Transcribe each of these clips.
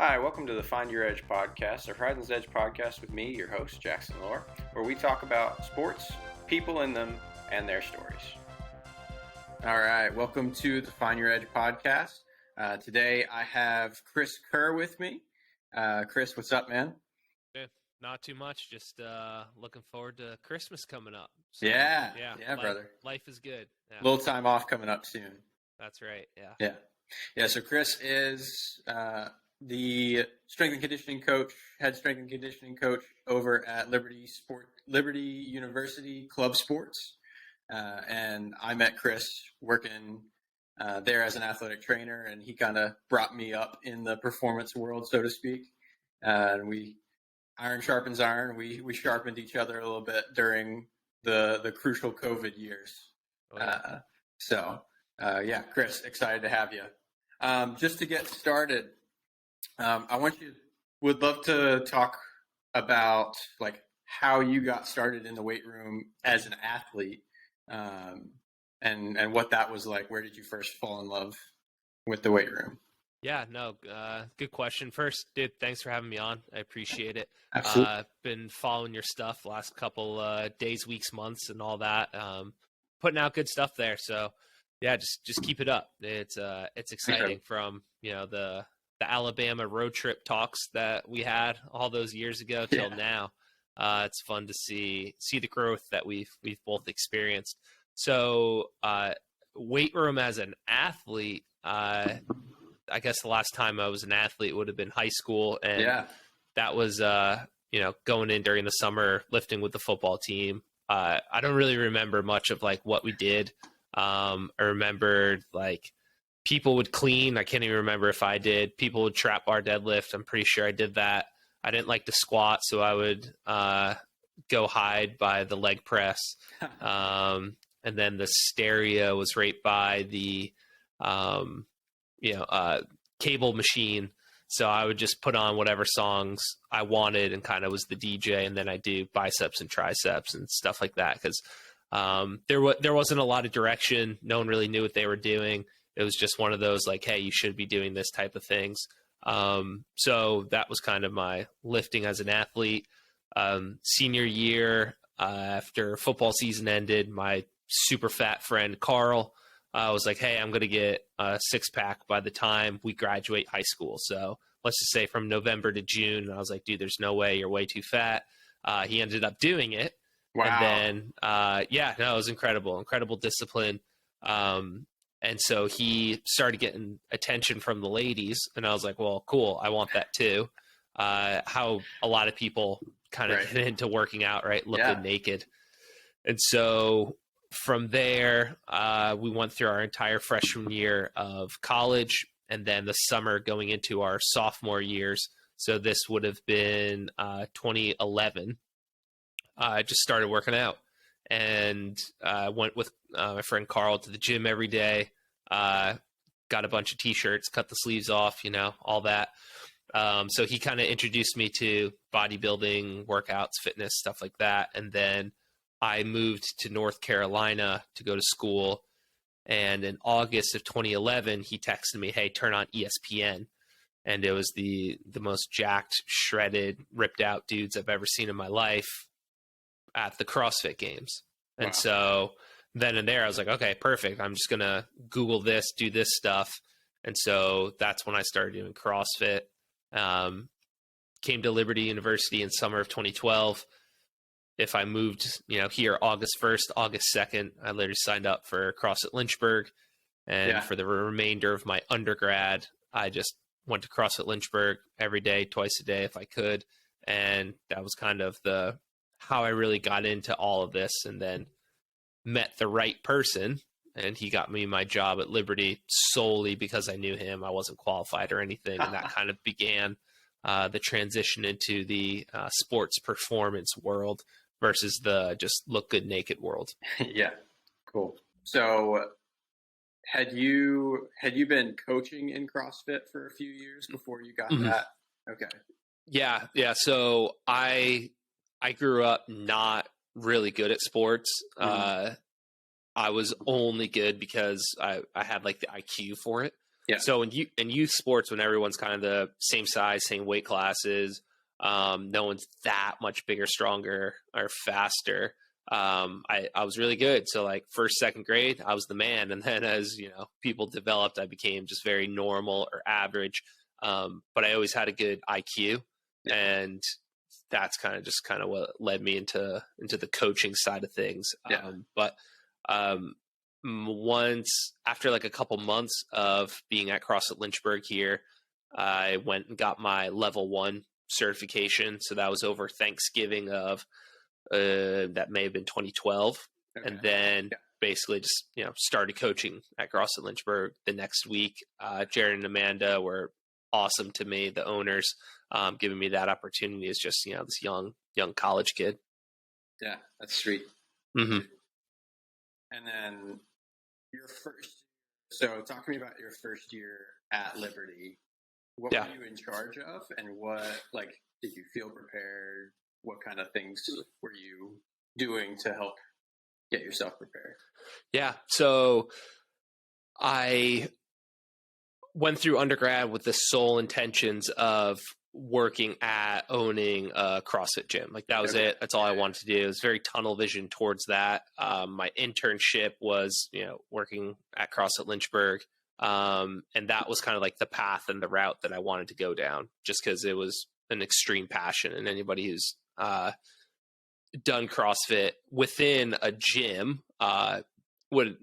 Hi, welcome to the Find Your Edge podcast, a Horizons Edge podcast with me, your host, Jackson Lohr, where we talk about sports, people in them, and their stories. All right, welcome to the Find Your Edge podcast. Today I have Chris Kerr with me. Chris, what's up, man? Not too much. Just looking forward to Christmas coming up. So, yeah, brother. Life is good. Yeah. Little time off coming up soon. That's right. Yeah. Yeah. So Chris is the strength and conditioning coach, head strength and conditioning coach over at Liberty University Club Sports. And I met Chris working there as an athletic trainer, and he kind of brought me up in the performance world, so to speak. And iron sharpens iron. We sharpened each other a little bit during the crucial COVID years. Oh, yeah. Chris, excited to have you. Just to get started, would love to talk about like how you got started in the weight room as an athlete, and what that was like. Where did you first fall in love with the weight room? Yeah, no, good question. First, dude, thanks for having me on. I appreciate it. Absolutely. Been following your stuff the last couple days, weeks, months, and all that. Putting out good stuff there. So, yeah, just keep it up. It's exciting from the Alabama road trip talks that we had all those years ago till now. It's fun to see the growth that we've both experienced. So, weight room as an athlete. I guess the last time I was an athlete would have been high school, and that was going in during the summer, lifting with the football team. I don't really remember much of like what we did. I remembered like people would clean. I can't even remember if I did. People would trap bar deadlift. I'm pretty sure I did that. I didn't like to squat, so I would go hide by the leg press. And then the stereo was right by the cable machine. So I would just put on whatever songs I wanted and kind of was the DJ. And then I do biceps and triceps and stuff like that. Cause, there wasn't a lot of direction. No one really knew what they were doing. It was just one of those like, hey, you should be doing this type of things. So that was kind of my lifting as an athlete. Senior year, after football season ended, my super fat friend, Carl, was like, hey, I'm going to get a 6-pack by the time we graduate high school. So let's just say from November to June. And I was like, dude, there's no way, you're way too fat. He ended up doing it. Wow. And then, it was incredible discipline. And so he started getting attention from the ladies. And I was like, well, cool. I want that too. How a lot of people kind of get into working out, right? Look good naked. And so from there, we went through our entire freshman year of college and then the summer going into our sophomore years. So this would have been 2011. I just started working out and went with my friend Carl to the gym every day. Got a bunch of t-shirts, cut the sleeves off, all that. So he kind of introduced me to bodybuilding, workouts, fitness, stuff like that. And then I moved to North Carolina to go to school. And in August of 2011, he texted me, hey, turn on ESPN. And it was the most jacked, shredded, ripped out dudes I've ever seen in my life at the CrossFit games. Wow. And so then and there, I was like, okay, perfect. I'm just going to Google this, do this stuff. And so that's when I started doing CrossFit. Came to Liberty University in summer of 2012. If I moved, here August 1st, August 2nd, I literally signed up for CrossFit Lynchburg. And for the remainder of my undergrad, I just went to CrossFit Lynchburg every day, twice a day if I could. And that was kind of how I really got into all of this, and then met the right person. And he got me my job at Liberty solely because I knew him. I wasn't qualified or anything. And that kind of began the transition into the sports performance world versus the just look good naked world. Yeah. Cool. So had you been coaching in CrossFit for a few years before you got that? Okay. Yeah. So I grew up not really good at sports. I was only good because I had like the IQ for it. Yeah. So in youth sports, when everyone's kind of the same size, same weight classes, no one's that much bigger, stronger, or faster. I was really good. So like first, second grade, I was the man. And then as, people developed, I became just very normal or average. But I always had a good IQ, and that's kind of what led me into the coaching side of things. But once after like a couple months of being at CrossFit Lynchburg here, I went and got my level 1 certification. So that was over Thanksgiving of that may have been 2012. Okay. And then basically just, started coaching at CrossFit Lynchburg the next week. Jared and Amanda were awesome to me. The owners, giving me that opportunity as just, this young college kid. Yeah, that's sweet. Mm-hmm. And then so talk to me about your first year at Liberty. What were you in charge of, and what, did you feel prepared? What kind of things were you doing to help get yourself prepared? Yeah. So I went through undergrad with the sole intentions of working at owning a CrossFit gym. Like that was it. That's all I wanted to do. It was very tunnel vision towards that. My internship was, working at CrossFit Lynchburg. And that was kind of like the path and the route that I wanted to go down, just because it was an extreme passion. And anybody who's done CrossFit within a gym would,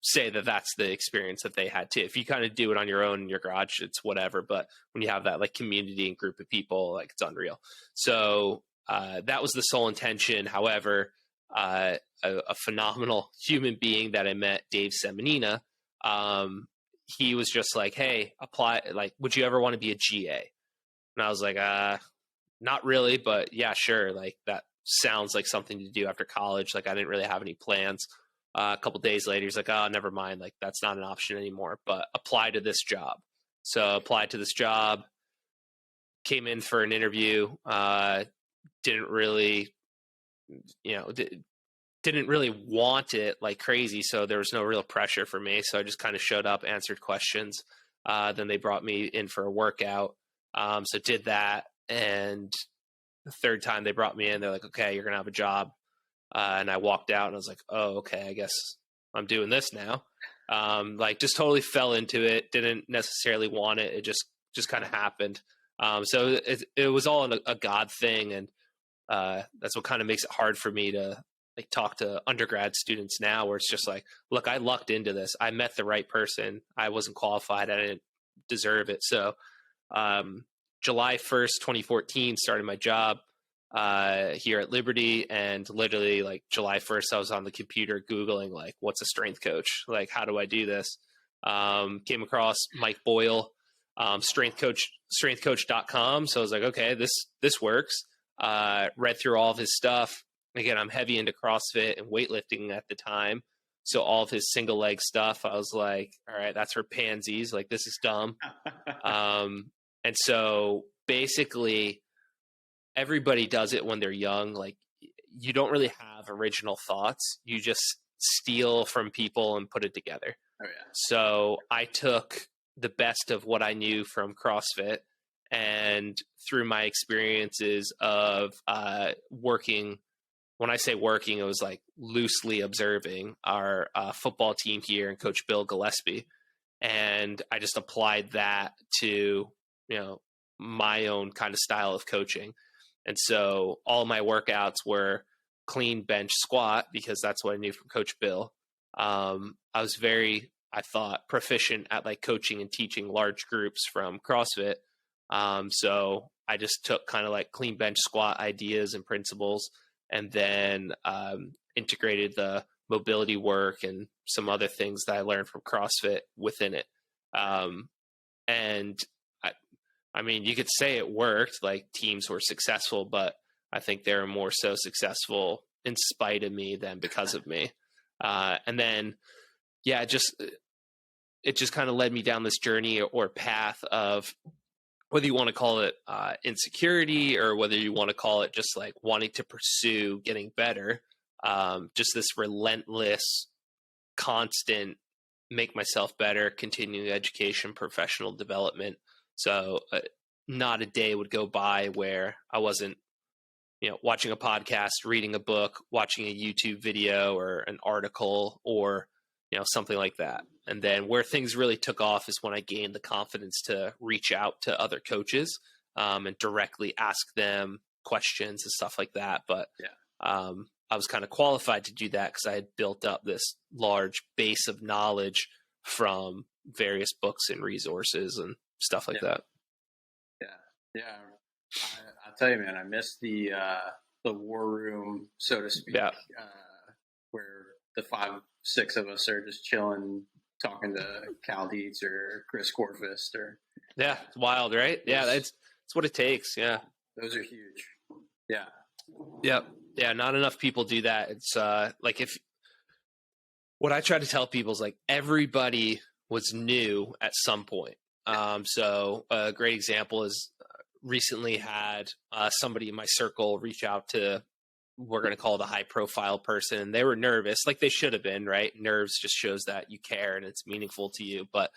say that that's the experience that they had too. If you kind of do it on your own in your garage, it's whatever. But when you have that like community and group of people, like it's unreal. So that was the sole intention. However, a phenomenal human being that I met, Dave Semenina, he was just like, hey, apply, like, would you ever want to be a GA? And I was like, not really, but yeah, sure. Like that sounds like something to do after college. Like I didn't really have any plans. A couple days later, he's like, oh, never mind. Like that's not an option anymore, but apply to this job. So applied to this job, came in for an interview, didn't really, didn't really want it like crazy. So there was no real pressure for me. So I just kind of showed up, answered questions. Then they brought me in for a workout. So did that. And the third time they brought me in, they're like, okay, you're going to have a job. And I walked out and I was like, oh, okay, I guess I'm doing this now. Just totally fell into it. Didn't necessarily want it. It just kind of happened. So it was all a God thing. And that's what kind of makes it hard for me to like talk to undergrad students now, where it's just like, look, I lucked into this. I met the right person. I wasn't qualified. I didn't deserve it. So July 1st, 2014, started my job here at Liberty, and literally like July 1st, I was on the computer Googling like, what's a strength coach? Like, how do I do this? Came across Mike Boyle, strengthcoach.com. So I was like, okay, this works. Read through all of his stuff. Again, I'm heavy into CrossFit and weightlifting at the time. So all of his single leg stuff, I was like, all right, that's for pansies. Like, this is dumb. And so basically everybody does it when they're young. Like, you don't really have original thoughts. You just steal from people and put it together. Oh, yeah. So I took the best of what I knew from CrossFit, and through my experiences of working, when I say working, it was like loosely observing our football team here and Coach Bill Gillespie. And I just applied that to, my own kind of style of coaching. And so all my workouts were clean bench squat, because that's what I knew from Coach Bill. I was very, I thought, proficient at like coaching and teaching large groups from CrossFit. So I just took kind of like clean bench squat ideas and principles, and then integrated the mobility work and some other things that I learned from CrossFit within it. And I mean, you could say it worked, like teams were successful, but I think they were more so successful in spite of me than because of me. And then, yeah, it just kind of led me down this journey or path of, whether you want to call it insecurity, or whether you want to call it just like wanting to pursue getting better, just this relentless, constant make myself better, continuing education, professional development. So not a day would go by where I wasn't, watching a podcast, reading a book, watching a YouTube video or an article or, something like that. And then where things really took off is when I gained the confidence to reach out to other coaches and directly ask them questions and stuff like that. But I was kind of qualified to do that because I had built up this large base of knowledge from various books and resources and stuff like that. Yeah. I'll tell you, man, I miss the war room, so to speak, where the 5-6 of us are just chilling, talking to Cal Dietz or Chris Corfist or. Yeah, it's wild, right? Yeah, that's what it takes. Yeah, those are huge. Yeah. Yep. Yeah, not enough people do that. It's like what I try to tell people is like everybody was new at some point. So a great example is recently had somebody in my circle reach out to, we're going to call it a high profile person. They were nervous, like they should have been, right? Nerves just shows that you care and it's meaningful to you. But,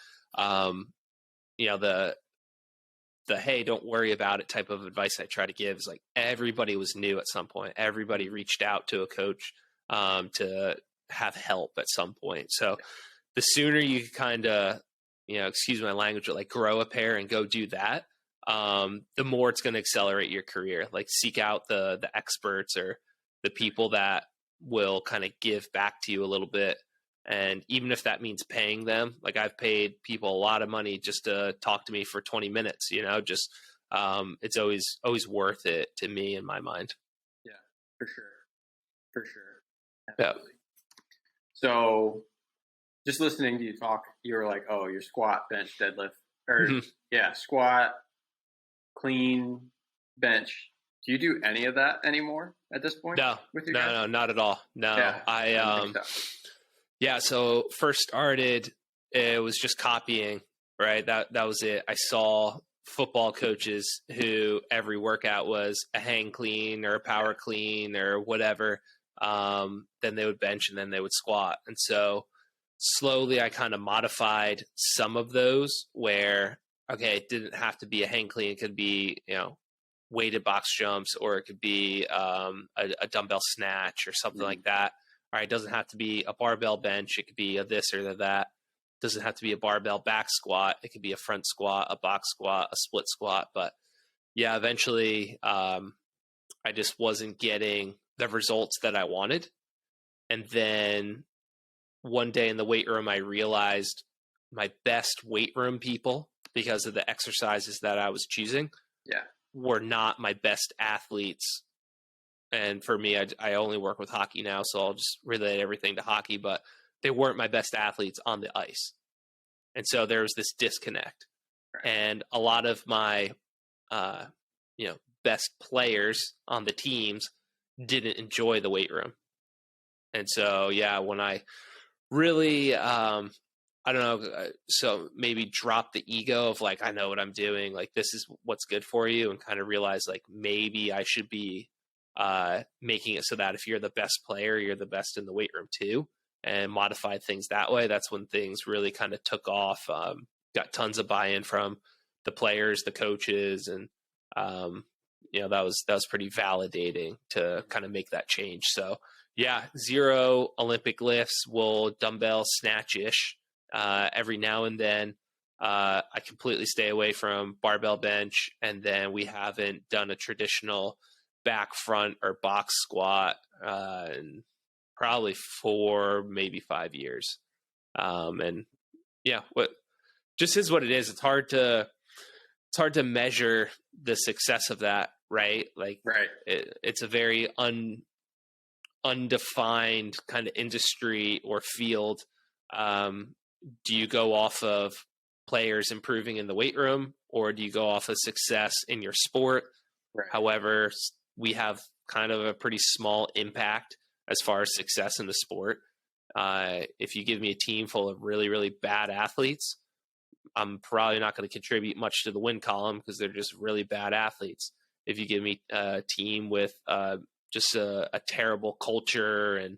the hey, don't worry about it type of advice I try to give is like everybody was new at some point. Everybody reached out to a coach to have help at some point. So the sooner you kind of, excuse my language, but like grow a pair and go do that, the more it's going to accelerate your career. Like seek out the experts or the people that will kind of give back to you a little bit. And even if that means paying them, like I've paid people a lot of money just to talk to me for 20 minutes, just it's always worth it to me in my mind. Yeah, for sure. Absolutely. Yeah. So just listening to you talk, you were like, oh, your squat, bench, deadlift, or squat, clean, bench. Do you do any of that anymore at this point? No, not at all. No, yeah. So first started, it was just copying, right? That was it. I saw football coaches who every workout was a hang clean or a power clean or whatever. Then they would bench and then they would squat. And so slowly I kind of modified some of those where, okay, it didn't have to be a hang clean. It could be, weighted box jumps, or it could be a dumbbell snatch or something like that. All right, it doesn't have to be a barbell bench. It could be a this or that. It doesn't have to be a barbell back squat. It could be a front squat, a box squat, a split squat. But yeah, eventually I just wasn't getting the results that I wanted. And then one day in the weight room, I realized my best weight room people, because of the exercises that I was choosing, were not my best athletes. And for me, I only work with hockey now, so I'll just relate everything to hockey, but they weren't my best athletes on the ice. And so there was this disconnect. Right. And a lot of my, best players on the teams didn't enjoy the weight room. And so, when I really, I don't know, so maybe drop the ego of like, I know what I'm doing, like this is what's good for you, and kind of realize like maybe I should be making it so that if you're the best player, you're the best in the weight room too, and modified things that way. That's when things really kind of took off. Got tons of buy-in from the players, the coaches, and that was pretty validating to kind of make that change. So zero Olympic lifts, will dumbbell snatch-ish every now and then. I completely stay away from barbell bench, and then we haven't done a traditional back, front, or box squat in probably 4, maybe 5 years. What just is what it is. It's hard to measure the success of that, right? Like, right. It's a very undefined kind of industry or field. Do you go off of players improving in the weight room, or do you go off of success in your sport? Right. However, we have kind of a pretty small impact as far as success in the sport. If you give me a team full of really, really bad athletes, I'm probably not going to contribute much to the win column because they're just really bad athletes. If you give me a team with just a terrible culture and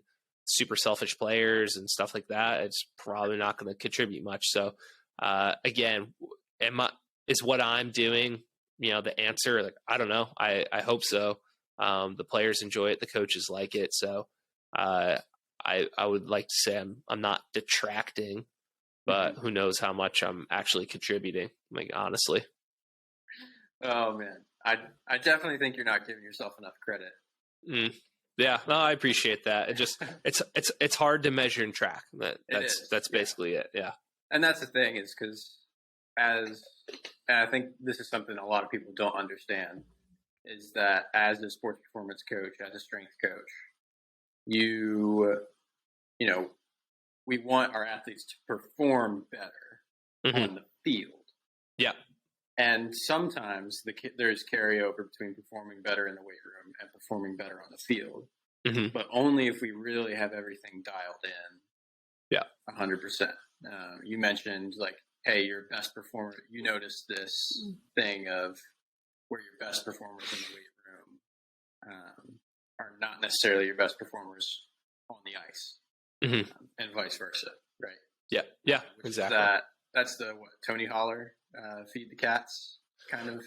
super selfish players and stuff like that, it's probably not going to contribute much. So again, is what I'm doing, the answer? Like, I don't know. I hope so. The players enjoy it. The coaches like it. So I would like to say I'm not detracting, but who knows how much I'm actually contributing, like, honestly. Oh man, I definitely think you're not giving yourself enough credit. Yeah, no, I appreciate that. It just it's hard to measure and track. That's basically it. Yeah, and that's the thing is because and I think this is something a lot of people don't understand is that as a sports performance coach, as a strength coach, we want our athletes to perform better on the field. Yeah. And sometimes there's carryover between performing better in the weight room and performing better on the field, but only if we really have everything dialed in. Yeah, 100%. You mentioned like, hey, your best performer. You noticed this thing of where your best performers in the weight room are not necessarily your best performers on the ice, and vice versa, right? Yeah, exactly. That's the Tony Holler. Feed the cats kind of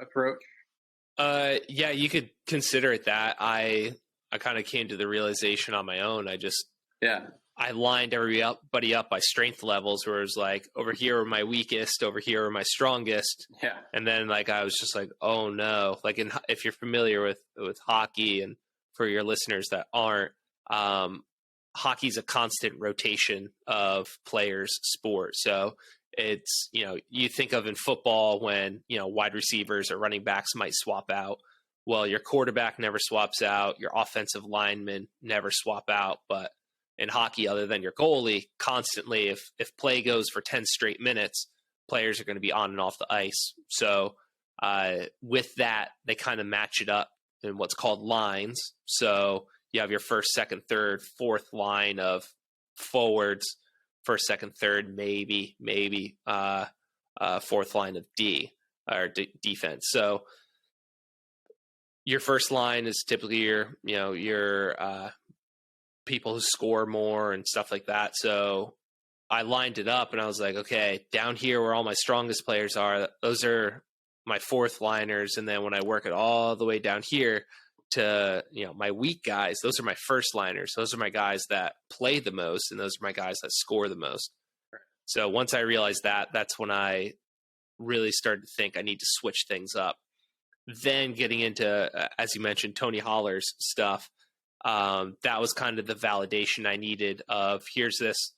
approach. Yeah, you could consider it that. I kind of came to the realization on my own. I lined everybody up by strength levels, where it was like, over here are my weakest, over here are my strongest. Yeah. And then like I was just like, oh no. Like if you're familiar with hockey, and for your listeners that aren't, hockey's a constant rotation of players sport. So it's, you think of in football when, wide receivers or running backs might swap out. Well, your quarterback never swaps out. Your offensive linemen never swap out. But in hockey, other than your goalie, constantly, if play goes for 10 straight minutes, players are going to be on and off the ice. So with that, they kind of match it up in what's called lines. So you have your first, second, third, fourth line of forwards, first, second, third, maybe fourth line of defense. So your first line is typically your people who score more and stuff like that. So I lined it up and I was like, okay, down here where all my strongest players are, those are my fourth liners. And then when I work it all the way down here to, my weak guys, those are my first liners. Those are my guys that play the most, and those are my guys that score the most. Right. So once I realized that, that's when I really started to think I need to switch things up. Then getting into, as you mentioned, Tony Holler's stuff, that was kind of the validation I needed of, here's this,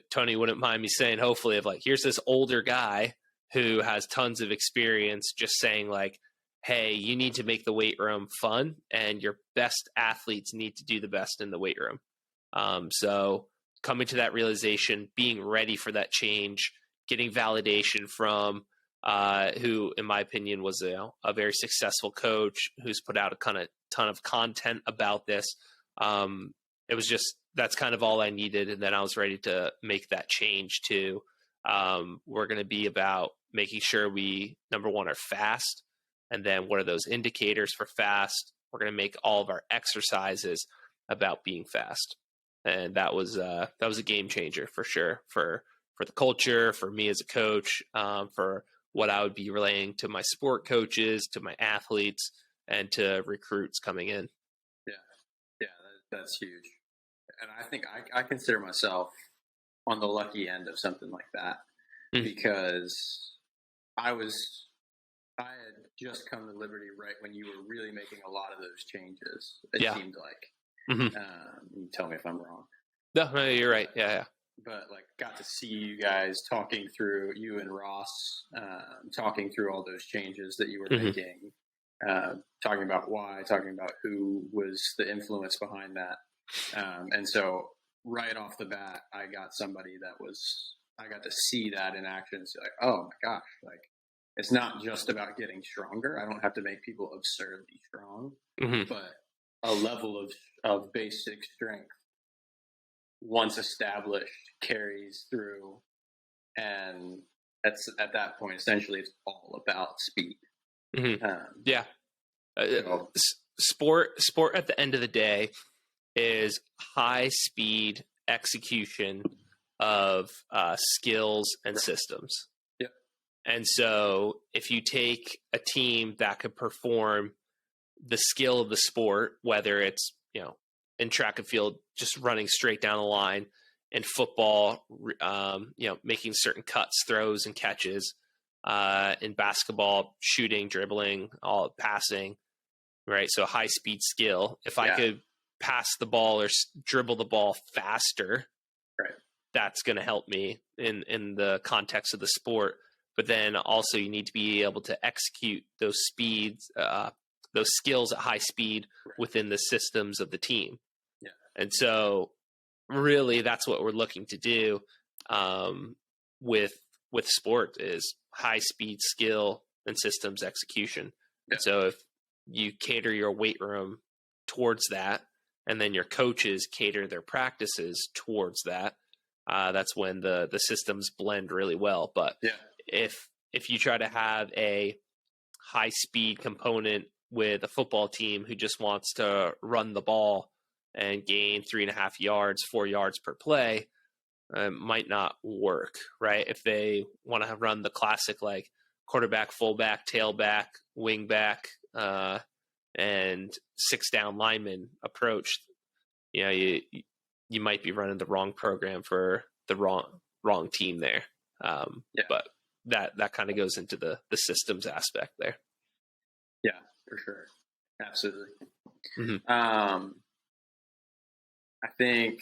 Tony wouldn't mind me saying, hopefully, of like, here's this older guy who has tons of experience just saying like, hey, you need to make the weight room fun, and your best athletes need to do the best in the weight room. So coming to that realization, being ready for that change, getting validation from who, in my opinion, was a very successful coach who's put out a ton of content about this. It was just, that's kind of all I needed. And then I was ready to make that change to, we're going to be about making sure we, number one, are fast. And then what are those indicators for fast? We're going to make all of our exercises about being fast. And that was a game changer for sure, for the culture, for me as a coach, for what I would be relaying to my sport coaches, to my athletes, and to recruits coming in. Yeah, that's huge. And I think I consider myself on the lucky end of something like that, because I had just come to Liberty right when you were really making a lot of those changes. It seemed like. You tell me if I'm wrong. No, you're right. Yeah. But like, got to see you guys talking through, you and Ross, talking through all those changes that you were making, talking about why, talking about who was the influence behind that. And so right off the bat, I got somebody I got to see that in action and say like, oh my gosh, like, it's not just about getting stronger. I don't have to make people absurdly strong, but a level of basic strength, once established, carries through. And at that point, essentially, it's all about speed. Sport at the end of the day is high speed execution of skills and systems. Yeah. And so if you take a team that could perform the skill of the sport, whether it's, in track and field, just running straight down the line, in football, making certain cuts, throws, and catches, in basketball, shooting, dribbling, all passing, right? So high speed skill. If I could pass the ball or dribble the ball faster, right, that's going to help me in the context of the sport. But then also you need to be able to execute those speeds, those skills at high speed within the systems of the team. Yeah. And so really that's what we're looking to do with sport is high speed skill and systems execution. Yeah. And so if you cater your weight room towards that, and then your coaches cater their practices towards that, that's when the systems blend really well. But if you try to have a high speed component with a football team who just wants to run the ball and gain 3.5 yards, 4 yards per play, might not work, right? If they want to run the classic like quarterback, fullback, tailback, wingback, and 6-down lineman approach, you might be running the wrong program for the wrong team there. But that kind of goes into the systems aspect there. Yeah, for sure. Absolutely. Mm-hmm. I think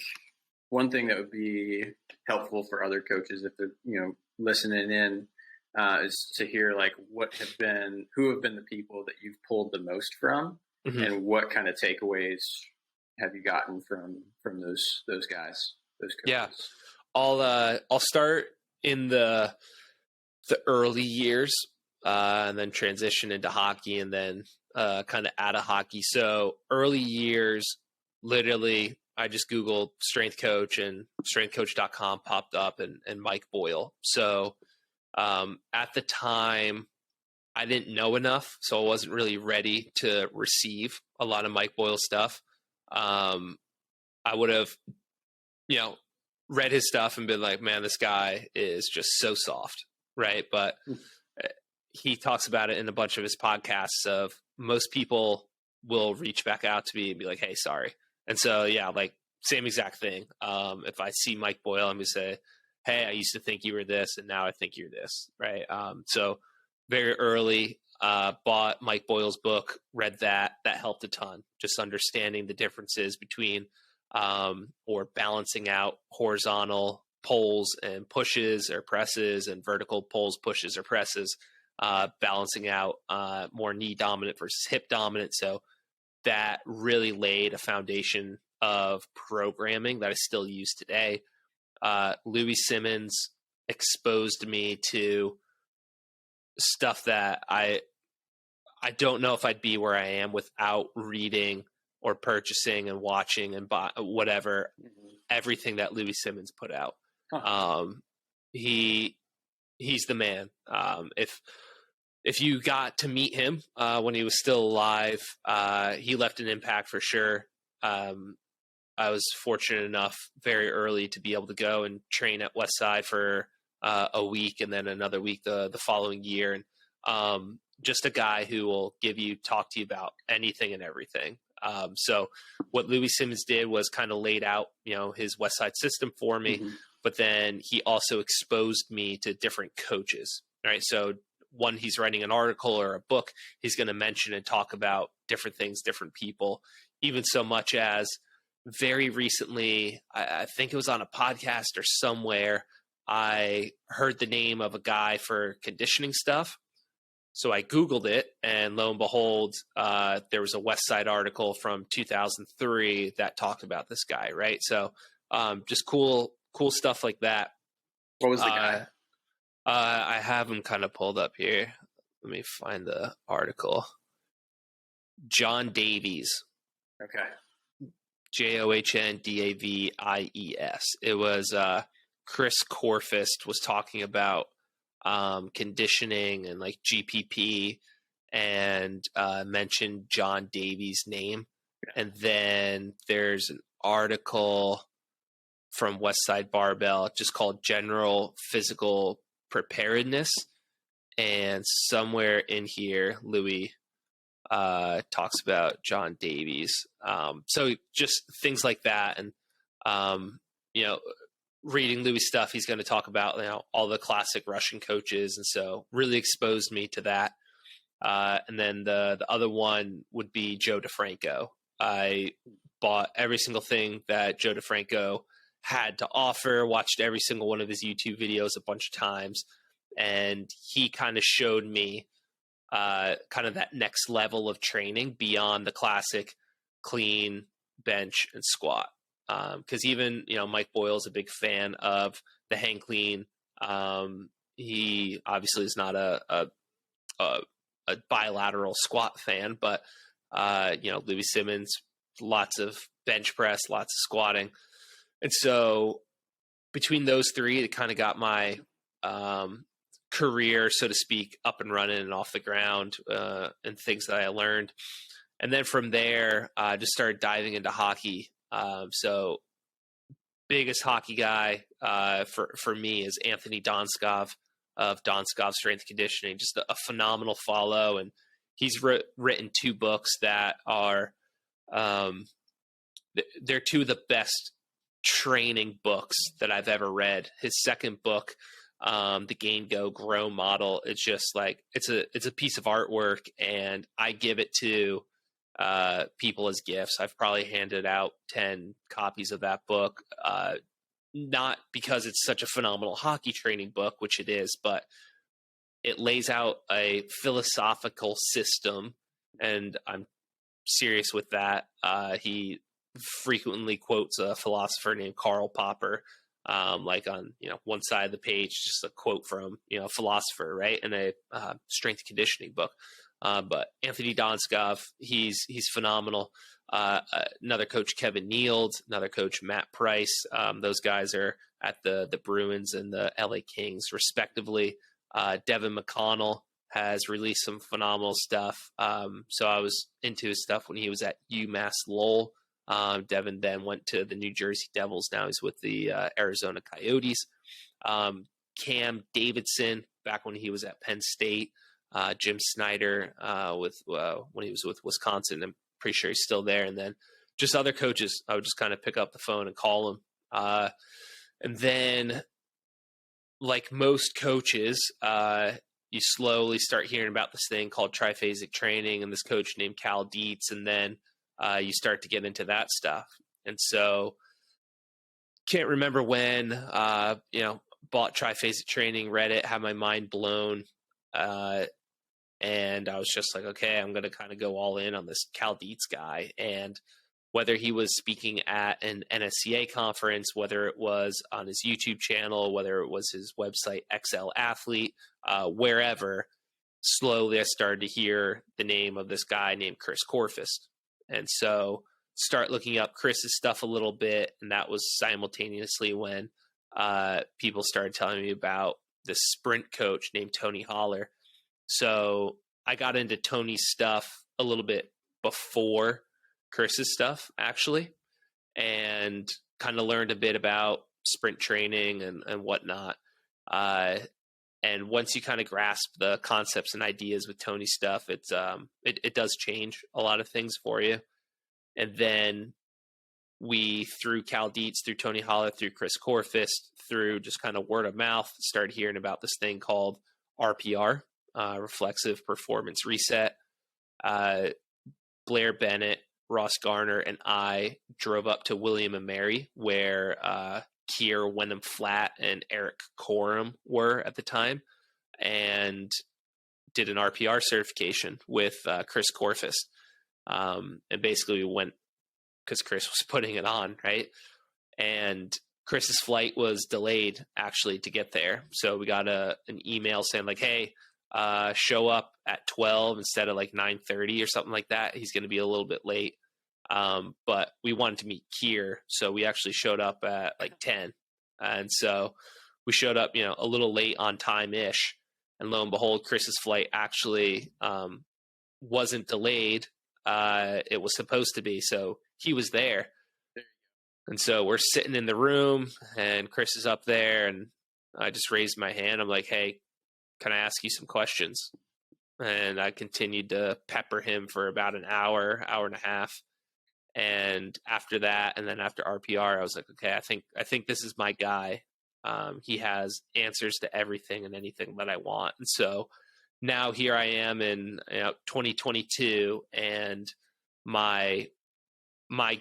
one thing that would be helpful for other coaches if they're, listening in, is to hear like who have been the people that you've pulled the most from, mm-hmm. and what kind of takeaways have you gotten from those guys, those coaches? Yeah, I'll start in the early years, and then transition into hockey, and then kind of out of hockey. So early years, literally, I just Googled strength coach, and strengthcoach.com popped up, and Mike Boyle. So at the time, I didn't know enough, so I wasn't really ready to receive a lot of Mike Boyle stuff. I would have, read his stuff and been like, man, this guy is just so soft, right? But he talks about it in a bunch of his podcasts of most people will reach back out to me and be like, hey, sorry. And so, like same exact thing. If I see Mike Boyle, I'm going to say, hey, I used to think you were this, and now I think you're this, right? So very early, bought Mike Boyle's book, read that. That helped a ton, just understanding the differences between or balancing out horizontal pulls and pushes or presses, and vertical pulls, pushes, or presses, balancing out more knee dominant versus hip dominant. So that really laid a foundation of programming that I still use today. Louis Simmons exposed me to stuff that I don't know if I'd be where I am without reading or purchasing and watching and whatever, everything that Louis Simmons put out. He's the man. If you got to meet him when he was still alive, he left an impact for sure. I was fortunate enough very early to be able to go and train at Westside for a week, and then another week the following year. And just a guy who will talk to you about anything and everything. So what Louis Simmons did was kind of laid out, his Westside system for me, but then he also exposed me to different coaches, right? So when he's writing an article or a book, he's going to mention and talk about different things, different people, even so much as very recently, I think it was on a podcast or somewhere, I heard the name of a guy for conditioning stuff. So I Googled it, and lo and behold, there was a Westside article from 2003 that talked about this guy, right? So just cool stuff like that. What was the guy? I have him kind of pulled up here. Let me find the article. John Davies. Okay. JohnDavies. It was Chris Corfist was talking about conditioning and like GPP, and mentioned John Davies' name. And then there's an article from Westside Barbell just called General Physical Preparedness. And somewhere in here, Louis talks about John Davies. So just things like that. And, you know, reading Louis' stuff, he's going to talk about, you know, all the classic Russian coaches. And so really exposed me to that. And then the other one would be Joe DeFranco. I bought every single thing that Joe DeFranco had to offer, watched every single one of his YouTube videos a bunch of times. And he kind of showed me kind of that next level of training beyond the classic clean, bench, and squat. Because even, you know, Mike Boyle's a big fan of the hang clean. He obviously is not a bilateral squat fan, but you know, Louis Simmons, lots of bench press, lots of squatting. And so between those three, it kind of got my career, so to speak, up and running and off the ground, and things that I learned. And then from there, I just started diving into hockey. So biggest hockey guy for me is Anthony Donskov of Donskov Strength Conditioning, just a phenomenal follow. And he's written 2 books that are, they're 2 of the best training books that I've ever read. His second book, the Gain Go Grow model, it's just like, it's a piece of artwork, and I give it to people as gifts. I've probably handed out 10 copies of that book, not because it's such a phenomenal hockey training book, which it is, but it lays out a philosophical system, and I'm serious with that. He frequently quotes a philosopher named Karl Popper, like on, you know, one side of the page, just a quote from, you know, a philosopher, right, in a strength conditioning book. But Anthony Donskov, he's phenomenal. Another coach, Kevin Neild, another coach, Matt Price. Those guys are at the Bruins and the LA Kings, respectively. Devin McConnell has released some phenomenal stuff. So I was into his stuff when he was at UMass Lowell. Devin then went to the New Jersey Devils. Now he's with the Arizona Coyotes. Cam Davidson, back when he was at Penn State. Jim Snyder when he was with Wisconsin. I'm pretty sure he's still there. And then just other coaches, I would just kind of pick up the phone and call them. And then, like most coaches, you slowly start hearing about this thing called triphasic training and this coach named Cal Dietz. And then you start to get into that stuff. And so can't remember when, you know, bought triphasic training, read it, had my mind blown. And I was just like, okay, I'm going to kind of go all in on this Cal Dietz guy. And whether he was speaking at an NSCA conference, whether it was on his YouTube channel, whether it was his website, XL Athlete, wherever, slowly I started to hear the name of this guy named Chris Korfist. And so start looking up Chris's stuff a little bit. And that was simultaneously when people started telling me about this sprint coach named Tony Holler. So I got into Tony's stuff a little bit before Chris's stuff, actually, and kind of learned a bit about sprint training and whatnot. And once you kind of grasp the concepts and ideas with Tony's stuff, it does change a lot of things for you. And then we, through Cal Dietz, through Tony Holler, through Chris Korfist, through just kind of word of mouth, started hearing about this thing called RPR, Reflexive Performance Reset. Blair Bennett, Ross Garner, and I drove up to William and Mary, where Kerr, Wenham Flatt, and Eric Corum were at the time, and did an RPR certification with Chris Korfist. And basically we went because Chris was putting it on, right? And Chris's flight was delayed actually to get there. So we got an email saying like, hey, show up at 12 instead of like 9:30 or something like that. He's going to be a little bit late. But we wanted to meet Kerr. So we actually showed up at like 10. And so we showed up, you know, a little late on time-ish. And lo and behold, Chris's flight actually wasn't delayed. it was supposed to be. So he was there. And so we're sitting in the room and Chris is up there and I just raised my hand. I'm like, hey, can I ask you some questions? And I continued to pepper him for about an hour, hour and a half. And after that, and then after RPR, I was like, okay, I think this is my guy. He has answers to everything and anything that I want. And so now here I am in 2022, and my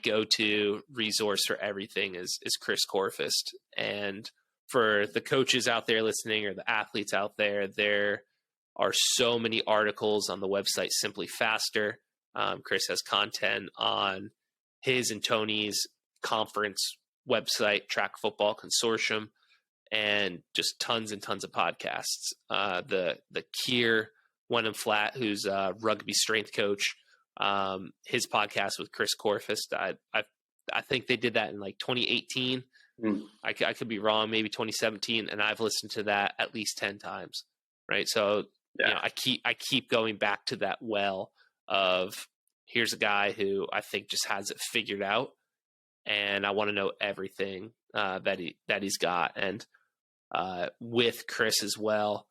go-to resource for everything is Chris Corfist. And for the coaches out there listening or the athletes out there, there are so many articles on the website Simply Faster. Chris has content on his and Tony's conference website, Track Football Consortium, and just tons and tons of podcasts. The Kerr Wenham Flat, who's a rugby strength coach, his podcast with Chris Corfist. I think they did that in like 2018. I could be wrong, maybe 2017, and I've listened to that at least 10 times. Right, so I keep going back to that well of here's a guy who I think just has it figured out, and I want to know everything that he's got. And with Chris as well,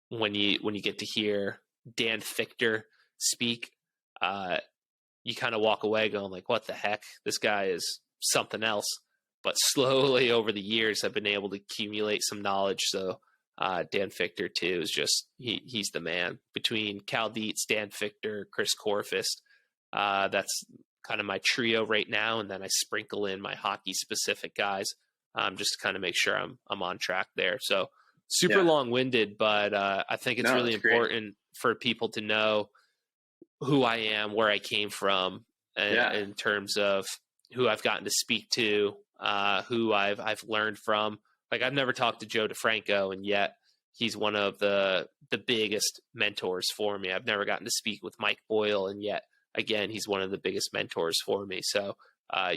when you get to hear Dan Fichter speak, you kind of walk away going like, what the heck? This guy is something else. But slowly over the years, I've been able to accumulate some knowledge. So Dan Fichter too is just he's the man. Between Cal Dietz, Dan Fichter, Chris Corfist, that's kind of my trio right now, and then I sprinkle in my hockey specific guys just to kind of make sure I'm on track there. So super long winded, but I think it's really important for people to know who I am, where I came from, in terms of who I've gotten to speak to, who I've learned from. Like I've never talked to Joe DeFranco, and yet he's one of the biggest mentors for me. I've never gotten to speak with Mike Boyle, and yet again, he's one of the biggest mentors for me. So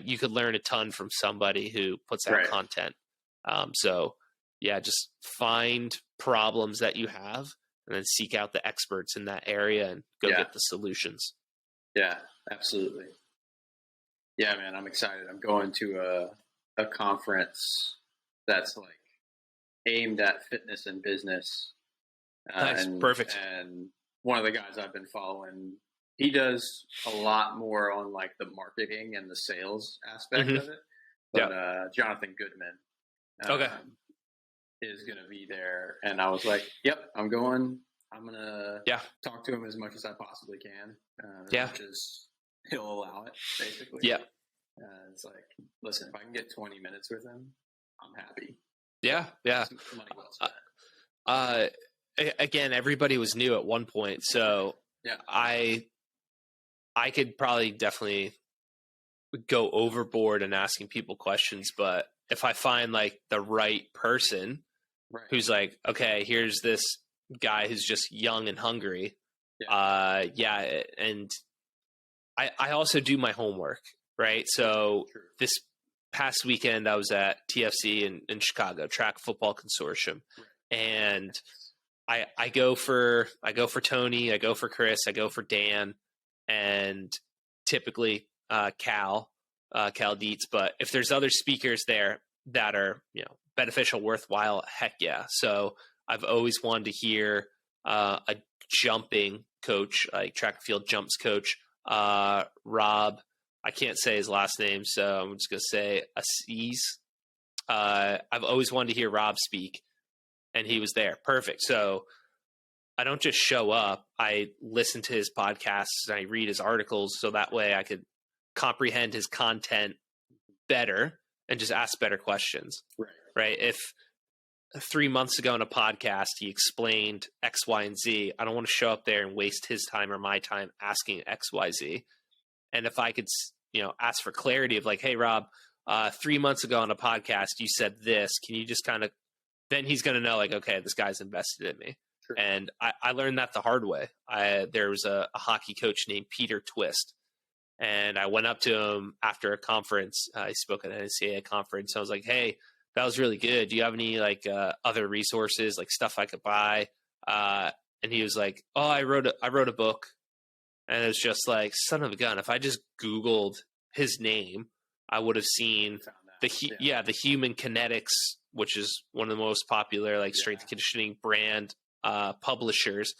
you could learn a ton from somebody who puts out content. So yeah, just find problems that you have and then seek out the experts in that area and go get the solutions. Yeah, absolutely. Yeah, man, I'm excited. I'm going to a conference that's like aimed at fitness and business. Nice. Perfect. And one of the guys I've been following, he does a lot more on like the marketing and the sales aspect of it. But Jonathan Goodman is going to be there. And I was like, yep, I'm going. I'm going to talk to him as much as I possibly can. As much as he'll allow it, basically. Yeah. It's like, listen, if I can get 20 minutes with him, I'm happy. Yeah, yeah. Money well spent. Again, everybody was new at one point, so I could probably definitely go overboard in asking people questions, but if I find like the right person who's like, okay, here's this guy who's just young and hungry, and I also do my homework, right? So this past weekend I was at TFC in Chicago, Track Football Consortium, and I go for Tony, I go for Chris, I go for Dan, and typically Cal Dietz. But if there's other speakers there that are beneficial, worthwhile, heck yeah. So I've always wanted to hear a jumping coach, like track and field jumps coach, Rob. I can't say his last name, so I'm just gonna say Aziz. I've always wanted to hear Rob speak, and he was there. Perfect. So I don't just show up. I listen to his podcasts and I read his articles, so that way I could comprehend his content better and just ask better questions. Right. If 3 months ago in a podcast he explained X, Y, and Z, I don't want to show up there and waste his time or my time asking X, Y, Z. And if I could, ask for clarity of like, hey, Rob, 3 months ago on a podcast, you said this, can you just kind of, then he's going to know like, okay, this guy's invested in me. And I learned that the hard way. There was a hockey coach named Peter Twist, and I went up to him after a conference. He spoke at an NCAA conference. I was like, hey, that was really good. Do you have any like other resources, like stuff I could buy? And he was like, oh, I wrote a book. And it's just like, son of a gun. If I just Googled his name, I would have seen the Human Kinetics, which is one of the most popular like strength and conditioning brand publishers.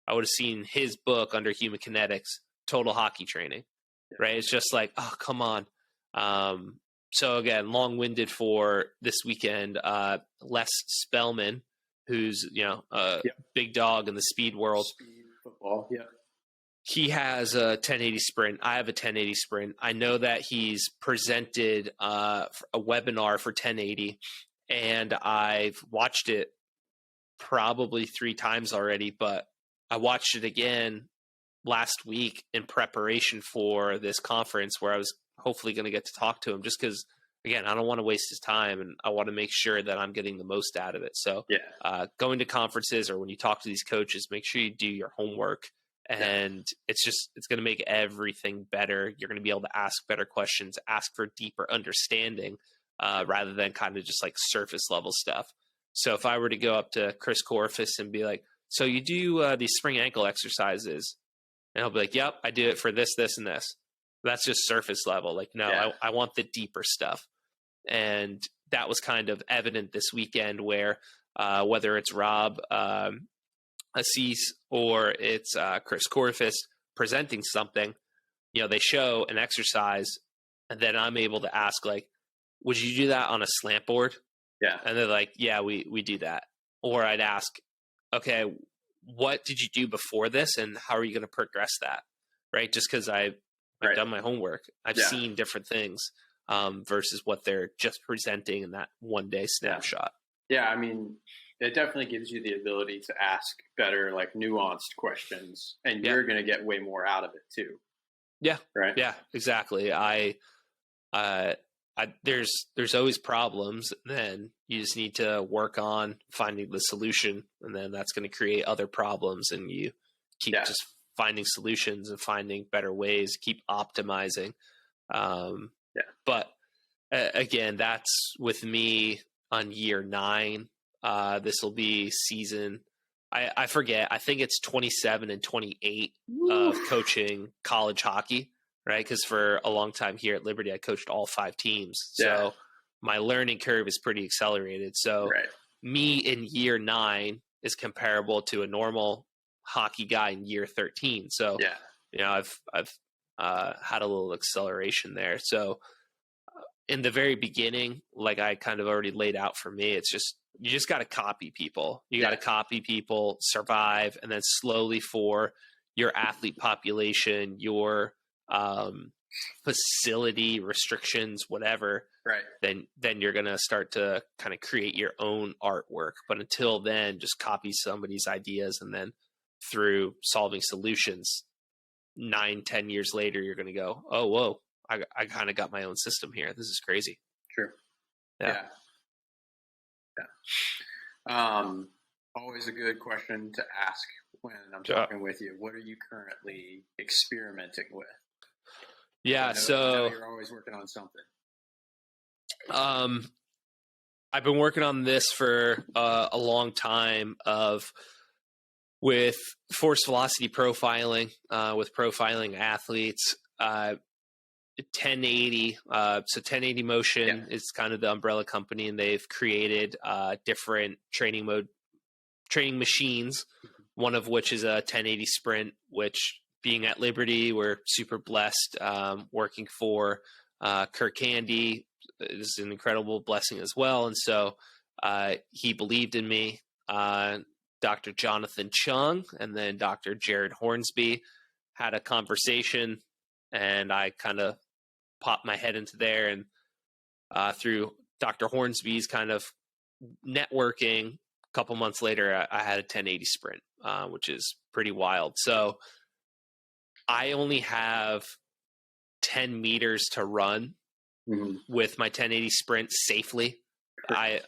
I would have seen his book under Human Kinetics, Total Hockey Training, right? It's just like, oh, come on. So again, long-winded for this weekend. Les Spellman, who's a big dog in the speed world. Speed football, yeah. He has a 1080 sprint. I have a 1080 sprint. I know that he's presented a webinar for 1080, and I've watched it probably 3 times already, but I watched it again last week in preparation for this conference where I was hopefully going to get to talk to him, just because, again, I don't want to waste his time and I want to make sure that I'm getting the most out of it. So going to conferences or when you talk to these coaches, make sure you do your homework, and it's going to make everything better. You're going to be able to ask better questions, ask for deeper understanding rather than kind of just like surface level stuff. So if I were to go up to Chris Corfus and be like, so you do these spring ankle exercises, and he'll be like, yep, I do it for this, this, and this. That's just surface level. Like, no, I want the deeper stuff. And that was kind of evident this weekend where whether it's Rob Assis or it's Chris Corfus presenting something, they show an exercise, and then I'm able to ask, like, would you do that on a slant board? Yeah. And they're like, yeah, we do that. Or I'd ask, okay, what did you do before this, and how are you going to progress that? Right? Just because I've done my homework. I've seen different things versus what they're just presenting in that one-day snapshot. Yeah, I mean, it definitely gives you the ability to ask better, like nuanced questions, and you're going to get way more out of it too. Yeah. Right. Yeah, exactly. There's always problems. Then you just need to work on finding the solution, and then that's going to create other problems, and you keep just finding solutions and finding better ways, keep optimizing. But again, that's with me on year 9. This will be season, I forget, I think it's 27 and 28 of coaching college hockey, right? Because for a long time here at Liberty, I coached all 5 teams. So my learning curve is pretty accelerated. So me in year 9 is comparable to a normal hockey guy in year 13. So, I've had a little acceleration there. So in the very beginning, like I kind of already laid out for me, it's just, you just got to copy people. You got to copy people, survive, and then slowly for your athlete population, your facility restrictions, whatever, then you're going to start to kind of create your own artwork. But until then, just copy somebody's ideas, and then through solving solutions, 9-10 years later, you're going to go, oh, whoa, I kind of got my own system here. This is crazy. True. Yeah. Always a good question to ask when I'm talking with you. What are you currently experimenting with? Yeah. So you're always working on something. I've been working on this for a long time with force velocity profiling, with profiling athletes, 1080. So 1080 Motion is kind of the umbrella company, and they've created different training machines, one of which is a 1080 Sprint, which being at Liberty, we're super blessed. Working for Kerr is an incredible blessing as well. And so he believed in me. Dr. Jonathan Chung and then Dr. Jared Hornsby had a conversation, and I kind of popped my head into there. And through Dr. Hornsby's kind of networking, a couple months later, I had a 1080 Sprint, which is pretty wild. So I only have 10 meters to run with my 1080 Sprint safely. I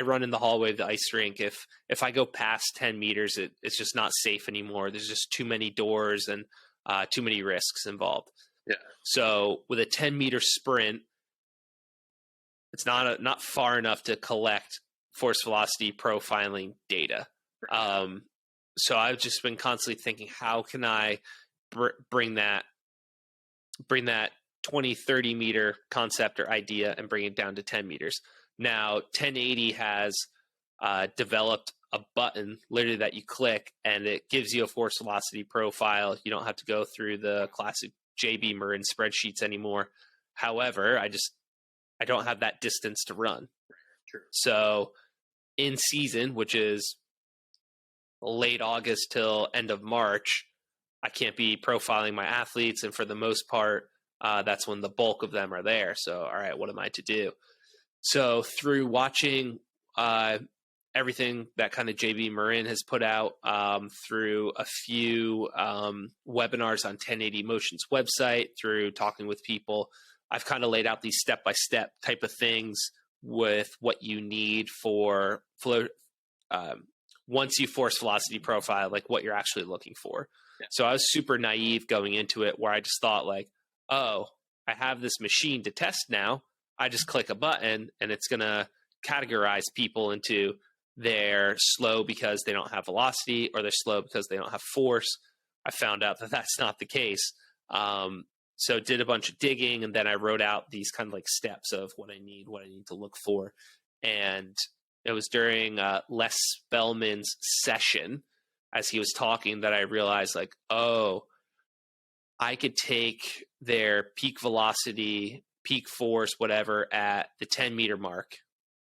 run in the hallway of the ice rink. If I go past 10 meters, it's just not safe anymore. There's just too many doors and too many risks involved. Yeah. So with a 10-meter sprint, it's not far enough to collect force velocity profiling data. So I've just been constantly thinking, how can I bring that 20, 30 meter concept or idea and bring it down to 10 meters. Now, 1080 has developed a button literally that you click and it gives you a force velocity profile. You don't have to go through the classic JB Marin spreadsheets anymore. However, I don't have that distance to run. True. So in season, which is late August till end of March, I can't be profiling my athletes. And for the most part, that's when the bulk of them are there. So, all right, what am I to do? So through watching everything that kind of JB Marin has put out, through a few webinars on 1080 Motion's website, through talking with people, I've kind of laid out these step-by-step type of things with what you need for flow. Once you force velocity profile, like what you're actually looking for. Yeah. So I was super naive going into it, where I just thought like, oh, I have this machine to test now. I just click a button and it's going to categorize people into they're slow because they don't have velocity, or they're slow because they don't have force. I found out that that's not the case. So did a bunch of digging, and then I wrote out these kind of like steps of what I need to look for. And it was during Les Spellman's session, as he was talking, that I realized like, oh, I could take their peak velocity, peak force, whatever, at the 10 meter mark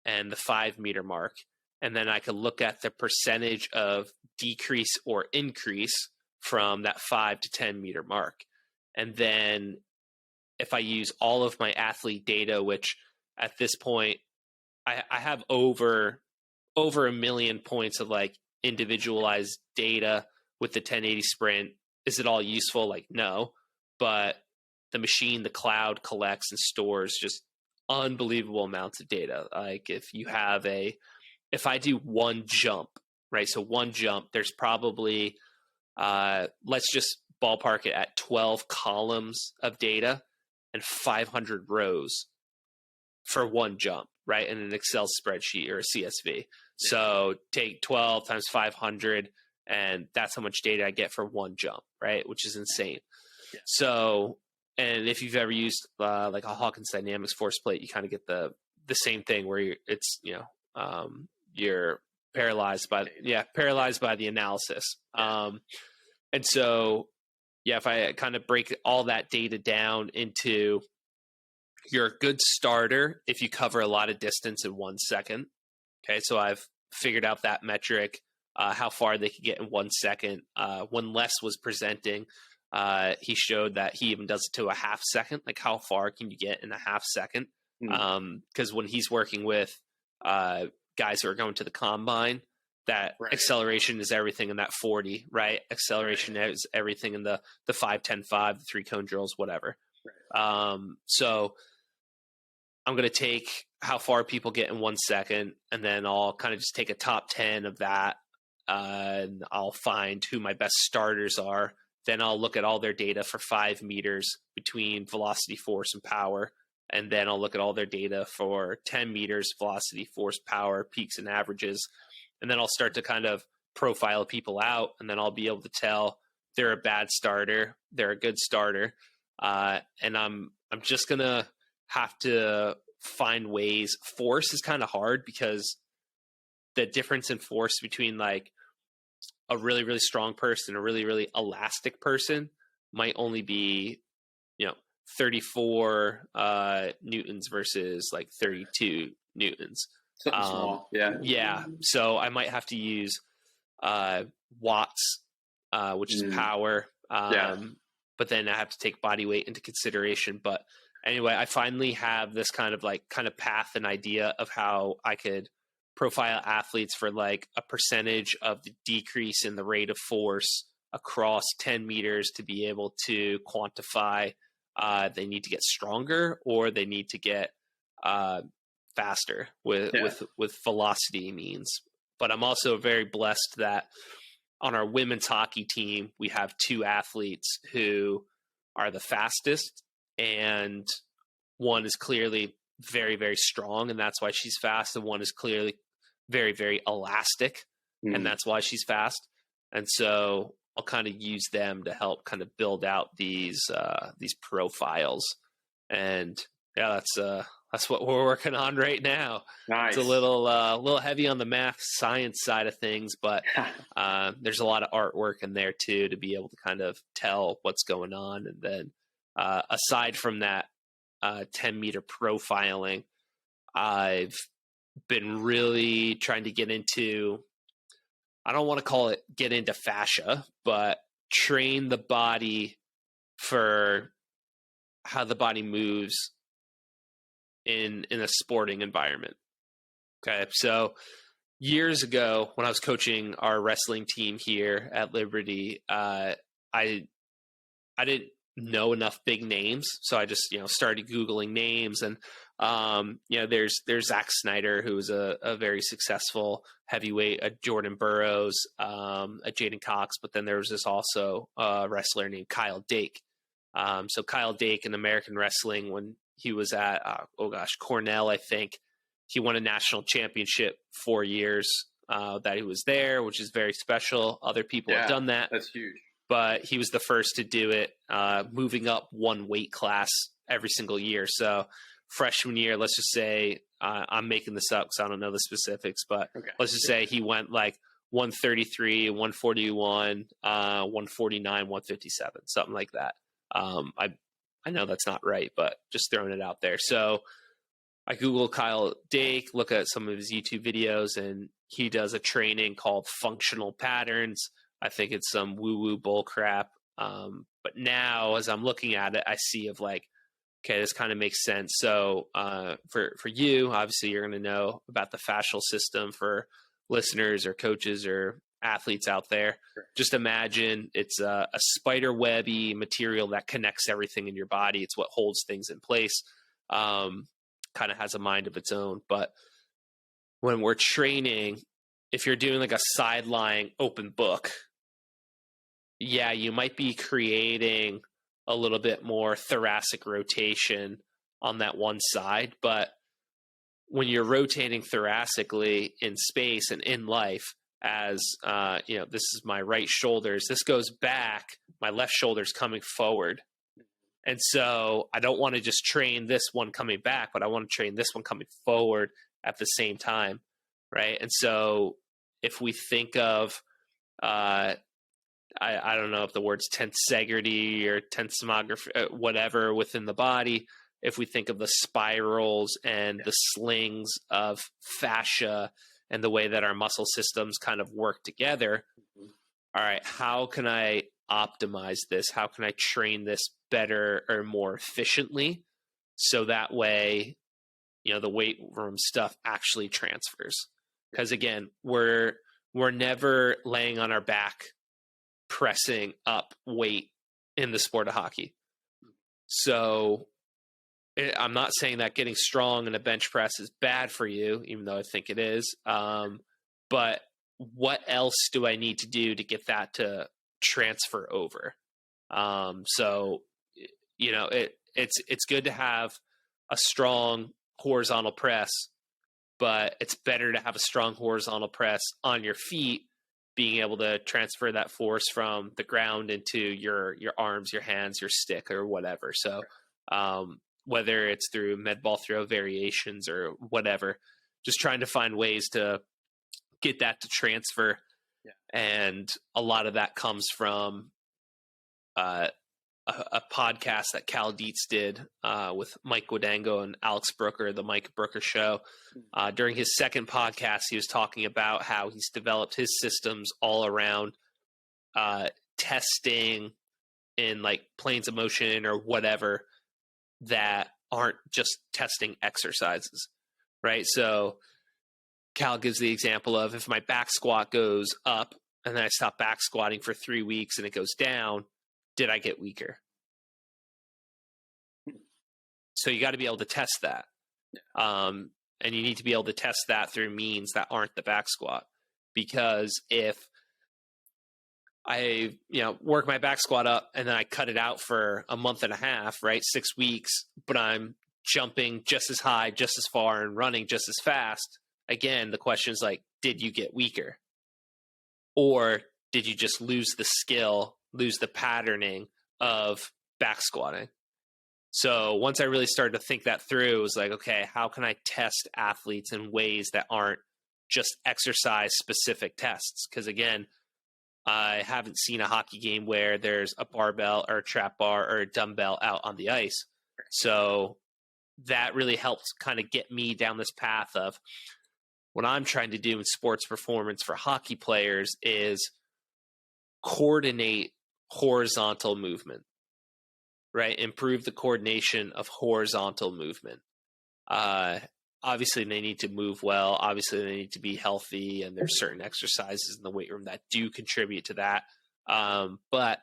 and the 5 meter mark. And then I could look at the percentage of decrease or increase from that 5 to 10 meter mark. And then if I use all of my athlete data, which at this point I have over 1 million points of like individualized data with the 1080 sprint. Is it all useful? Like, no, but the machine, the cloud collects and stores just unbelievable amounts of data. Like if I do one jump, right? So one jump, there's probably, let's just ballpark it at 12 columns of data and 500 rows for one jump, right? In an Excel spreadsheet or a CSV. Yeah. So take 12 times 500, and that's how much data I get for one jump, right? Which is insane. Yeah. So, and if you've ever used like a Hawkins Dynamics force plate, you kind of get the same thing where you're paralyzed by the analysis. And so, yeah, if I kind of break all that data down into, you're a good starter if you cover a lot of distance in 1 second. Okay, so I've figured out that metric, how far they could get in 1 second. When Les was presenting, he showed that he even does it to a half second. Like, how far can you get in a half second? Because when he's working with guys who are going to the combine, that right. Acceleration is everything in that 40, right? Acceleration right. is everything in the 5, 10, 5, the 3 cone drills, whatever. Right. So I'm going to take how far people get in 1 second, and then I'll kind of just take a top 10 of that, and I'll find who my best starters are. Then I'll look at all their data for 5 meters between velocity, force, and power. And then I'll look at all their data for 10 meters, velocity, force, power, peaks, and averages. And then I'll start to kind of profile people out, and then I'll be able to tell they're a bad starter, they're a good starter. And I'm just going to have to find ways. Force is kind of hard because the difference in force between like a really, really strong person, a really, really elastic person might only be, 34 newtons versus like 32 newtons. Something small. Yeah. Yeah. So I might have to use watts, which is power. But then I have to take body weight into consideration. But anyway, I finally have this kind of path and idea of how I could profile athletes for like a percentage of the decrease in the rate of force across 10 meters to be able to quantify they need to get stronger or they need to get faster with velocity means. But I'm also very blessed that on our women's hockey team, we have 2 athletes who are the fastest, and one is clearly very, very strong, and that's why she's fast. And one is clearly very, very elastic, and that's why she's fast. And so I'll kind of use them to help kind of build out these profiles. And yeah, that's what we're working on right now. Nice. It's a little heavy on the math science side of things, but there's a lot of artwork in there too to be able to kind of tell what's going on. And then aside from that 10-meter profiling, I've been really trying to get into, I don't want to call it get into fascia, but train the body for how the body moves in a sporting environment. Okay. So years ago when I was coaching our wrestling team here at Liberty, I didn't know enough big names. So I just, started Googling names, and there's Zack Snyder, who was a very successful heavyweight, a Jordan Burroughs, a Jaden Cox, but then there was this also wrestler named Kyle Dake. So Kyle Dake in American wrestling, when he was at, Cornell, I think, he won a national championship 4 years that he was there, which is very special. Other people have done that. That's huge. But he was the first to do it, moving up one weight class every single year. So freshman year, let's just say, I'm making this up because I don't know the specifics, but let's just say he went like 133, 141, 149, 157, something like that. I know that's not right, but just throwing it out there. So I Google Kyle Dake, look at some of his YouTube videos, and he does a training called functional patterns. I think it's some woo-woo bull crap. But now as I'm looking at it, I see of like, okay, this kind of makes sense. So for you, obviously you're going to know about the fascial system. For listeners or coaches or athletes out there, just imagine it's a spider webby material that connects everything in your body. It's what holds things in place. Kind of has a mind of its own. But when we're training, if you're doing like a sideline open book, yeah, you might be creating a little bit more thoracic rotation on that one side. But when you're rotating thoracically in space and in life, as this is my right shoulders, this goes back, my left shoulder's coming forward. And so I don't want to just train this one coming back, but I want to train this one coming forward at the same time, right? And so if we think of, I don't know if the word's tensegrity or tensomography, whatever within the body, if we think of the spirals and the slings of fascia and the way that our muscle systems kind of work together, all right, how can I optimize this? How can I train this better or more efficiently so that way, the weight room stuff actually transfers? Because again, we're never laying on our back pressing up weight in the sport of hockey. So I'm not saying that getting strong in a bench press is bad for you, even though I think it is. But what else do I need to do to get that to transfer over? So it's good to have a strong horizontal press, but it's better to have a strong horizontal press on your feet, being able to transfer that force from the ground into your arms, your hands, your stick, or whatever. So whether it's through med ball throw variations or whatever, just trying to find ways to get that to transfer. Yeah. And a lot of that comes from a podcast that Cal Dietz did with Mike Guadango and Alex Brooker, the Mike Brooker Show. During his second podcast, he was talking about how he's developed his systems all around testing in like planes of motion or whatever that aren't just testing exercises, right? So Cal gives the example of if my back squat goes up and then I stop back squatting for 3 weeks and it goes down, did I get weaker? So you got to be able to test that. And you need to be able to test that through means that aren't the back squat. Because if I, work my back squat up and then I cut it out for a month and a half, right? 6 weeks, but I'm jumping just as high, just as far, and running just as fast. Again, the question is like, did you get weaker? Or did you just lose the skill, lose the patterning of back squatting? So once I really started to think that through, it was like, okay, how can I test athletes in ways that aren't just exercise specific tests? Because again, I haven't seen a hockey game where there's a barbell or a trap bar or a dumbbell out on the ice. So that really helped kind of get me down this path of what I'm trying to do in sports performance for hockey players is coordinate horizontal movement, right? Improve the coordination of horizontal movement. Obviously, they need to move well. Obviously, they need to be healthy, and there's certain exercises in the weight room that do contribute to that. But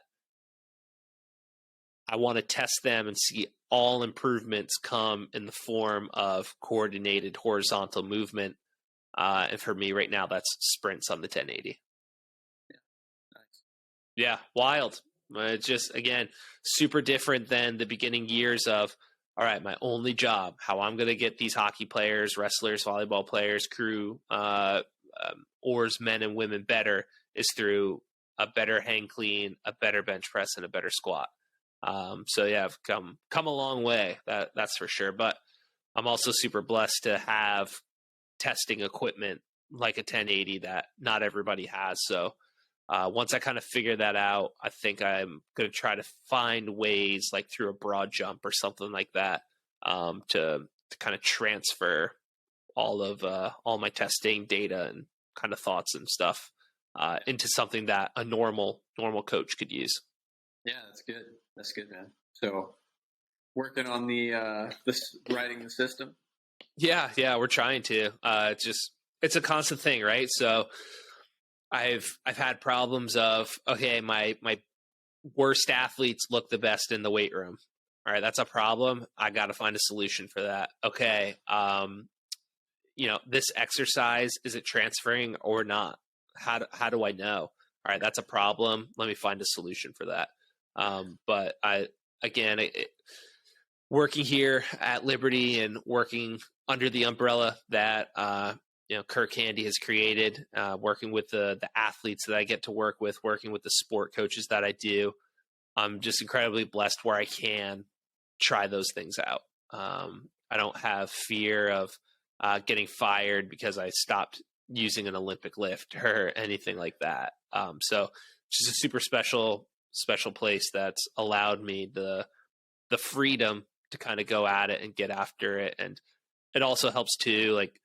I want to test them and see all improvements come in the form of coordinated horizontal movement. And for me right now, that's sprints on the 1080. Yeah, nice. Yeah, wild. It's just, again, super different than the beginning years of, all right, my only job, how I'm going to get these hockey players, wrestlers, volleyball players, crew, oars, men and women better is through a better hang clean, a better bench press, and a better squat. So yeah, I've come a long way. That's for sure. But I'm also super blessed to have testing equipment like a 1080 that not everybody has. So once I kind of figure that out, I think I'm going to try to find ways, like through a broad jump or something like that, to kind of transfer all my testing data and kind of thoughts and stuff into something that a normal coach could use. Yeah, that's good. That's good, man. So working on the writing the system. Yeah, we're trying to. It's a constant thing, right? So I've had problems of, okay, my worst athletes look the best in the weight room. All right, that's a problem. I got to find a solution for that. Okay, this exercise, is it transferring or not? How do I know? All right, that's a problem. Let me find a solution for that. But working here at Liberty and working under the umbrella that Kerr has created, working with the athletes that I get to work with, working with the sport coaches that I do, I'm just incredibly blessed where I can try those things out. I don't have fear of getting fired because I stopped using an Olympic lift or anything like that. So it's just a super special place that's allowed me the freedom to kind of go at it and get after it. And it also helps too, like,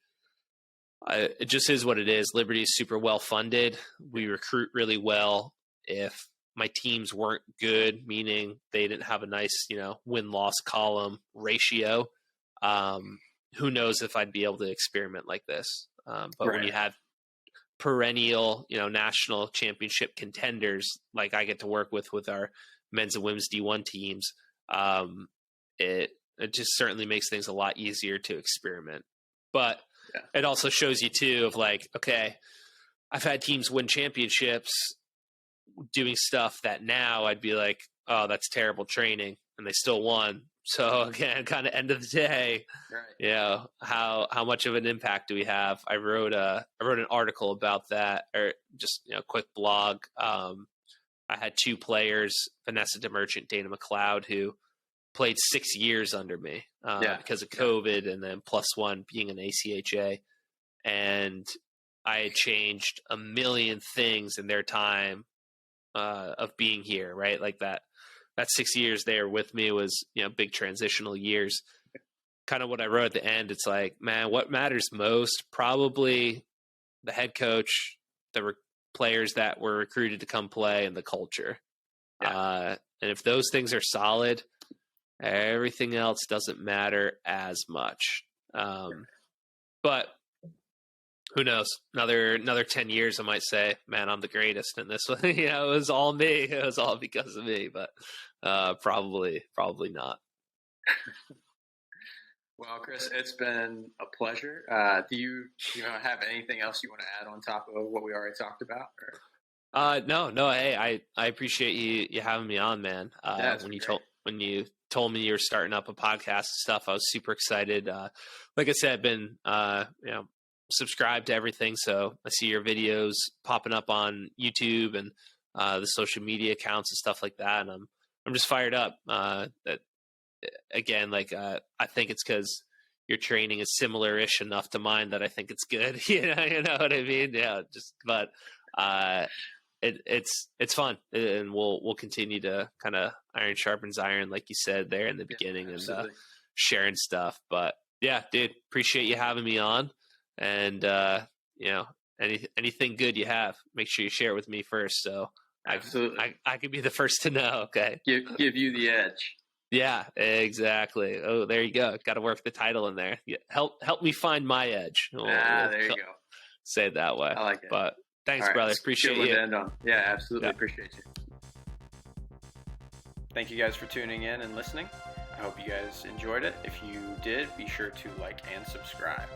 it just is what it is. Liberty is super well funded. We recruit really well. If my teams weren't good, meaning they didn't have a nice, win-loss column ratio, who knows if I'd be able to experiment like this. But right. When you have perennial, national championship contenders, like I get to work with our men's and women's D1 teams, it just certainly makes things a lot easier to experiment. But it also shows you too of like, okay, I've had teams win championships doing stuff that now I'd be like, oh, that's terrible training, and they still won. So again, kind of end of the day, right. How much of an impact do we have? I wrote an article about that, or just quick blog. I had two players, Vanessa DeMerchant, Dana McLeod, who played 6 years under me because of COVID, and then plus one being an ACHA. And I had changed a million things in their time of being here, right? Like that 6 years they were with me was, big transitional years. Kind of what I wrote at the end, it's like, man, what matters most? Probably the head coach, the players that were recruited to come play, and the culture. And if those things are solid, everything else doesn't matter as much. But who knows? Another 10 years, I might say, man, I'm the greatest. And this one, it was all me. It was all because of me. But probably not. Well, Chris, it's been a pleasure. Do you have anything else you want to add on top of what we already talked about? Or? No. Hey, I appreciate you having me on, man. When you told me you were starting up a podcast and stuff, I was super excited. Like I said, I've been subscribed to everything, so I see your videos popping up on YouTube and the social media accounts and stuff like that, and I'm just fired up. That again, like I think it's because your training is similar-ish enough to mine that I think it's good. You know what I mean? Yeah, but it's fun, and we'll continue to kind of iron sharpens iron, like you said there in the beginning, and sharing stuff. But yeah, dude, appreciate you having me on, and anything good you have, make sure you share it with me first, so absolutely I could be the first to know. Okay, give you the edge. Yeah, exactly. Oh, there you go. Got to work the title in there. Yeah, help me find my edge. There you go. Say it that way. I like it. But thanks, brother. Appreciate you. To end on. Yeah, absolutely. Yeah. Appreciate you. Thank you guys for tuning in and listening. I hope you guys enjoyed it. If you did, be sure to like and subscribe.